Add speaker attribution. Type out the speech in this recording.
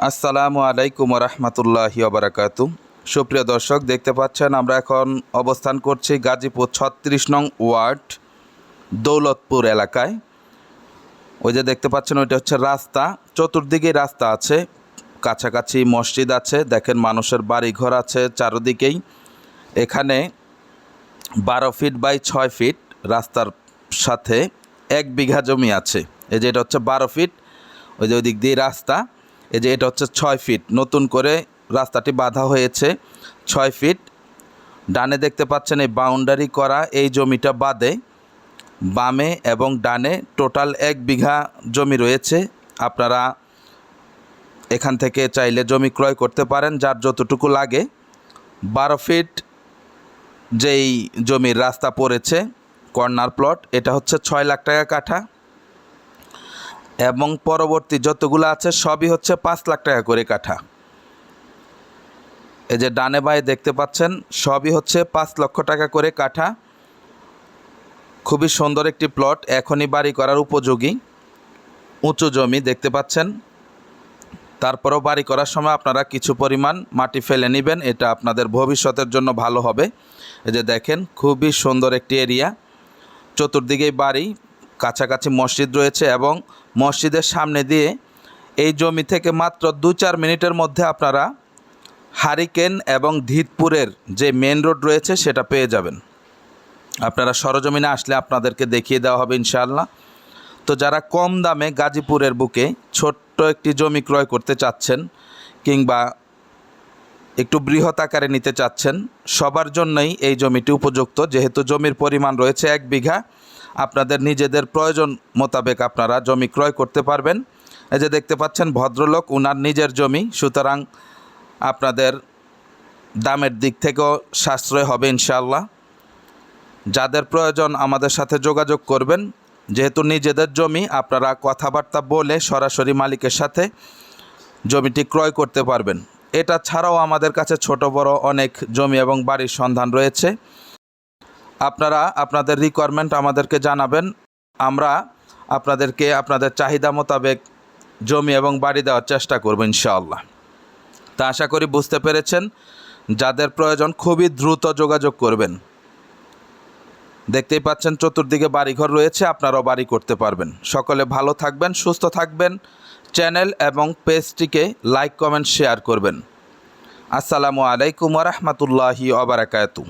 Speaker 1: আসসালামু আলাইকুম রহমতুল্লাহি ওবরাকাতু। সুপ্রিয় দর্শক, দেখতে পাচ্ছেন আমরা এখন অবস্থান করছি গাজীপুর ৩৬ নং ওয়ার্ড দৌলতপুর এলাকায়। ওই যে দেখতে পাচ্ছেন ওইটা হচ্ছে রাস্তা, চতুর্দিকেই রাস্তা আছে, কাছাকাছি মসজিদ আছে, দেখেন মানুষের বাড়ি ঘর আছে চারদিকেই। এখানে 12 ফিট বাই 6 ফিট রাস্তার সাথে 1 বিঘা জমি আছে। এই যে এটা হচ্ছে 12 ফিট, ওই যে ওই দিক দিয়ে রাস্তা। এই যে এটা হচ্ছে 6 ফিট, নতুন করে রাস্তাটি বাঁধা হয়েছে 6 ফিট। ডানে দেখতে পাচ্ছেন এই বাউন্ডারি করা এই জমিটা বাদে বামে এবং ডানে টোটাল 1 বিঘা জমি রয়েছে। আপনারা এখান থেকে চাইলে জমি ক্রয় করতে পারেন যার যতটুকু লাগে। 12 ফিট যেই জমির রাস্তা পড়েছে কর্নার প্লট, এটা হচ্ছে 6 লাখ টাকা কাঠা, এবং পরবর্তী যতগুলো আছে সবই হচ্ছে 5 লাখ টাকা করে কাঠা। এই যে ডানে বাঁয়ে দেখতে পাচ্ছেন সবই হচ্ছে 5 লক্ষ টাকা করে কাঠা। খুবই সুন্দর একটি প্লট, এখনই বাড়ি করার উপযোগী। উঁচু জমি দেখতে পাচ্ছেন, তারপরেও বাড়ি করার সময় আপনারা কিছু পরিমাণ মাটি ফেলে নেবেন, এটা আপনাদের ভবিষ্যতের জন্য ভালো হবে। এই যে দেখেন খুবই সুন্দর একটি এরিয়া, চতুর্দিকেই বাড়ি, কাছাকাছি মসজিদ রয়েছে এবং মসজিদের সামনে দিয়ে এই জমি থেকে মাত্র 2-4 মিনিটের মধ্যে আপনারা হারিকেন এবং ধিতপুরের যে মেন রোড রয়েছে সেটা পেয়ে যাবেন। আপনারা সরজমিনে আসলে আপনাদেরকে দেখিয়ে দেওয়া হবে ইনশাআল্লাহ। তো যারা কম দামে গাজীপুরের বুকে ছোট্ট একটি জমি ক্রয় করতে চাচ্ছেন কিংবা একটু বৃহৎ আকারে নিতে চাচ্ছেন, সবার জন্যই এই জমিটি উপযুক্ত। যেহেতু জমির পরিমাণ রয়েছে 1 বিঘা, আপনাদের নিজেদের প্রয়োজন মোতাবেক আপনারা জমি ক্রয় করতে পারবেন। এই যে দেখতে পাচ্ছেন ভদ্রলোক, উনার নিজের জমি, সুতরাং আপনাদের দামের দিক থেকেও সাশ্রয় হবে ইনশাআল্লাহ। যাদের প্রয়োজন আমাদের সাথে যোগাযোগ করবেন, যেহেতু নিজেদের জমি আপনারা কথাবার্তা বলে সরাসরি মালিকের সাথে জমিটি ক্রয় করতে পারবেন। এটা ছাড়াও আমাদের কাছে ছোট বড় অনেক জমি এবং বাড়ির সন্ধান রয়েছে। আপনারা আপনাদের রিকোয়ারমেন্ট আমাদেরকে জানাবেন, আমরা আপনাদেরকে আপনাদের চাহিদা মোতাবেক জমি এবং বাড়ি দেওয়ার চেষ্টা করব ইনশাআল্লাহ। তা আশা করি বুঝতে পেরেছেন। যাদের প্রয়োজন খুবই দ্রুত যোগাযোগ করবেন। দেখতেই পাচ্ছেন চতুর্দিকে বাড়িঘর রয়েছে, আপনারাও বাড়ি করতে পারবেন। সকলে ভালো থাকবেন, সুস্থ থাকবেন। চ্যানেল এবং পেজটিকে লাইক কমেন্ট শেয়ার করবেন। আসসালামু আলাইকুম ওয়া রাহমাতুল্লাহি ওয়া বারাকাতুহু।